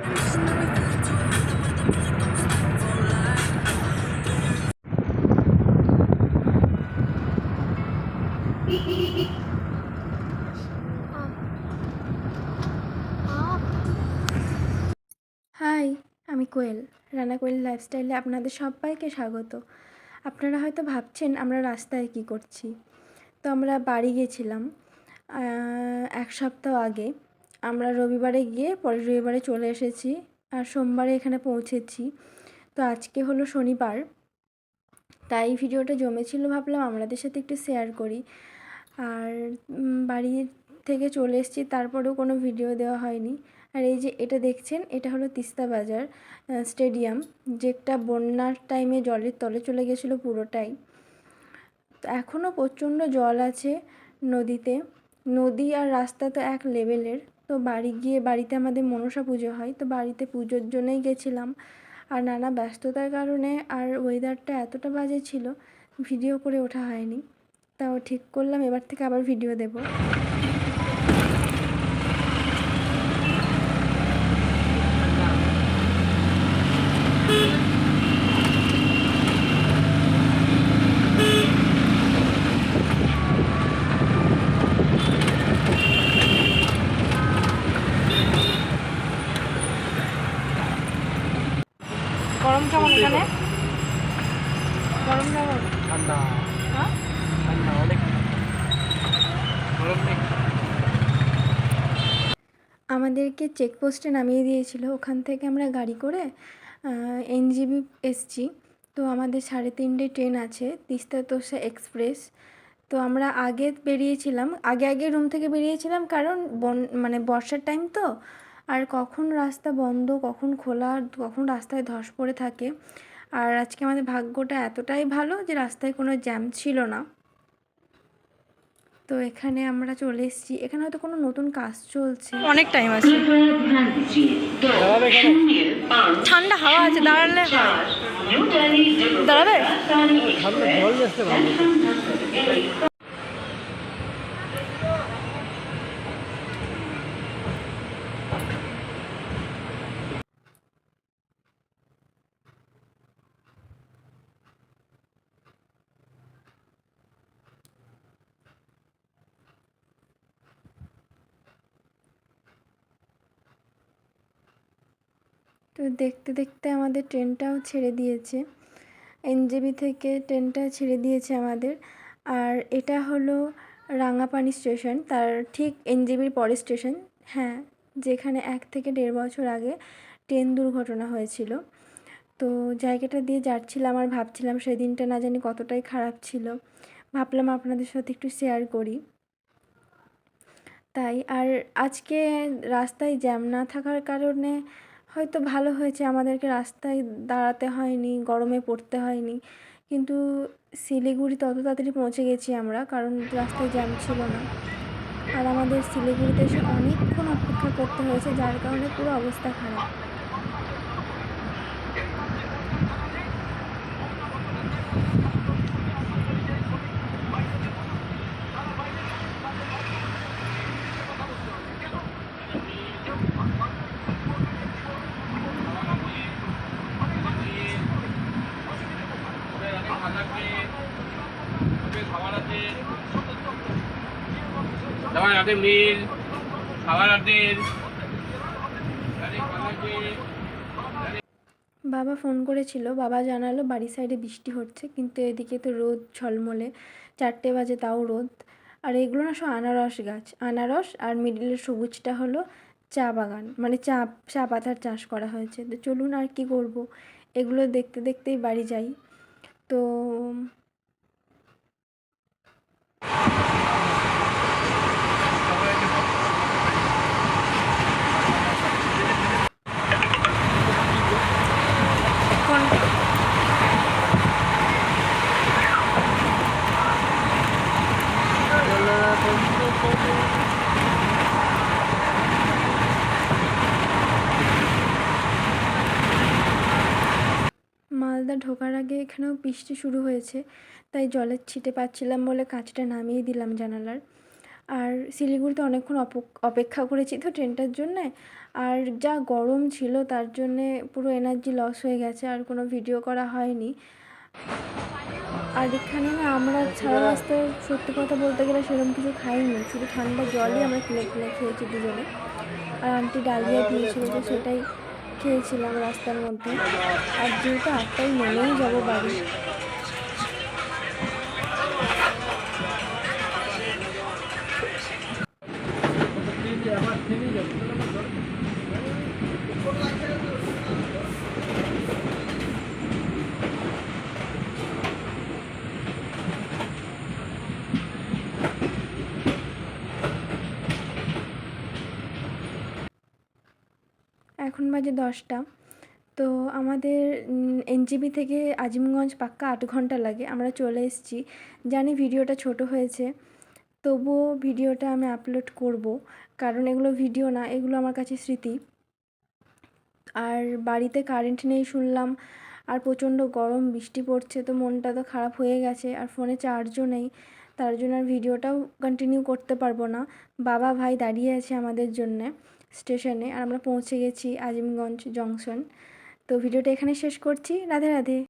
High, আমি কোয়েল। রানা কোয়েল লাইফস্টাইলে আপনাদের সবাইকে স্বাগত। আপনারা হয়তো ভাবছেন আমরা রাস্তায় কী করছি। তো আমরা বাড়ি গেছিলাম 1 সপ্তাহ আগে। আমরা রবিবারে গিয়ে পরের রবিবারে চলে এসেছি, আর সোমবারে এখানে পৌঁছেছি। তো আজকে হলো শনিবার, তাই ভিডিওটা জমেছিল, ভাবলাম আপনাদের সাথে একটু শেয়ার করি। আর বাড়ি থেকে চলে এসেছি, তারপরেও কোনো ভিডিও দেওয়া হয়নি। আর এই যে এটা দেখছেন, এটা হলো তিস্তা বাজার স্টেডিয়াম, যেটা বন্যার টাইমে জলের তলে চলে গেছিলো পুরোটাই। তো এখনও প্রচণ্ড জল আছে নদীতে। নদী আর রাস্তা তো এক লেভেলের। তো বাড়িতে আমাদের মনসা পুজো হয়, তো বাড়িতে পুজোর জন্যই গেছিলাম। আর নানা ব্যস্ততার কারণে আর ওয়েদারটা এতটা বাজে ছিল, ভিডিও করে ওঠা হয়নি। তাও ঠিক করলাম এবার থেকে আবার ভিডিও দেব। গরম কেমন এখানে? গরম কেমন? ঠান্ডা হ্যাঁ, ঠান্ডা অনেক গরম নেই। আমাদেরকে চেকপোস্টে নামিয়ে দিয়েছিল। ওখান থেকে আমরা গাড়ি করে এনজেপি এসছি। তো আমাদের 3:30 ট্রেন আছে, তিস্তা তোর্ষা এক্সপ্রেস। তো আমরা আগে বেরিয়েছিলাম, আগে রুম থেকে বেরিয়েছিলাম, কারণ মানে বর্ষার টাইম তো। আর কখন রাস্তা বন্ধ, কখন খোলা, কখন রাস্তায় ধস পড়ে থাকে। আর আজকে আমাদের ভাগ্যটা এতটাই ভালো যে রাস্তায় কোনো জ্যাম ছিল না। তো এখানে আমরা চলে এসেছি। এখানে হয়তো কোনো নতুন কাজ চলছে, অনেক টাইম আছে। ঠান্ডা হাওয়া আছে, দাঁড়ালে হয়। দাঁড়াবে? ঠান্ডা জল যাচ্ছে ভালো। তো দেখতে দেখতে আমাদের ট্রেনটাও ছেড়ে দিয়েছে। এনজেপি থেকে ট্রেনটা ছেড়ে দিয়েছে আমাদের। আর এটা হলো রাঙাপানি স্টেশন, তার ঠিক এনজেপির পরের স্টেশন। হ্যাঁ, যেখানে 1 থেকে 1.5 বছর আগে ট্রেন দুর্ঘটনা হয়েছিল। তো জায়গাটা দিয়ে যাচ্ছিলাম আর ভাবছিলাম সেদিনটা না জানি কতটাই খারাপ ছিল। ভাবলাম আপনাদের সাথে একটু শেয়ার করি তাই। আর আজকে রাস্তায় জ্যাম না থাকার কারণে হয়তো ভালো হয়েছে, আমাদেরকে রাস্তায় দাঁড়াতে হয়নি, গরমে পড়তে হয়নি। কিন্তু শিলিগুড়ি তত তাড়াতাড়ি পৌঁছে গেছি আমরা, কারণ রাস্তায় জ্যাম ছিল না। আর আমাদের শিলিগুড়িতে এসে অনেকক্ষণ অপেক্ষা করতে হয়েছে, যার কারণে পুরো অবস্থা খারাপ। বাবা ফোন করেছিল, বাবা জানালো বাড়ির সাইডে বৃষ্টি হচ্ছে, কিন্তু এদিকে তো রোদ ঝলমলে, 4টে বাজে তাও রোদ। আর এগুলো না সব আনারস গাছ, আনারস, আর মিডিলের সবুজটা হলো চা বাগান, মানে চা পাতার চাষ করা হয়েছে। তো চলুন, আর কি করব, এগুলো দেখতে দেখতেই বাড়ি যাই। তো মালদা ঢোকার আগে এখানেও বৃষ্টি শুরু হয়েছে, তাই জলের ছিটে পাচ্ছিলাম বলে কাঁচটা নামিয়ে দিলাম জানালার। আর শিলিগুড়িতে অনেকক্ষণ অপেক্ষা করেছি তো ট্রেনটার জন্যে। আর যা গরম ছিল তার জন্যে পুরো এনার্জি লস হয়ে গেছে, আর কোনো ভিডিও করা হয়নি। আর এখানে না আমরা সারা রাস্তায় সত্যি কথা বলতে গেলে সেরকম কিছু খাইনি, শুধু ঠান্ডা জলই আমরা কিনে কিনে খেয়েছি দুজনে। আর আন্টি ডালিয়া দিয়েছিল তো সেটাই খেয়েছিলাম রাস্তার মধ্যে। আর যেহেতু 8টায় নেমেই যাবো বাড়ি, এখন বাজে 10টা। তো আমাদের এনজেপি থেকে আজিমগঞ্জ পাক্কা 8 ঘন্টা লাগে। আমরা চলে এসেছি। জানি ভিডিওটা ছোট হয়েছে, তবুও ভিডিওটা আমি আপলোড করব, কারণ এগুলো ভিডিও না, এগুলো আমার কাছে স্মৃতি। আর বাড়িতে কারেন্ট নেই শুনলাম, আর প্রচণ্ড গরম, বৃষ্টি পড়ছে, তো মনটা তো খারাপ হয়ে গেছে। আর ফোনে চার্জও নেই, তার জন্য আর ভিডিওটাও কন্টিনিউ করতে পারবো না। বাবা ভাই দাঁড়িয়ে আছে আমাদের জন্যে স্টেশনে, আর আমরা পৌঁছে গেছি আজিমগঞ্জ জংশন। তো ভিডিওটা এখানে শেষ করছি। রাধে রাধে।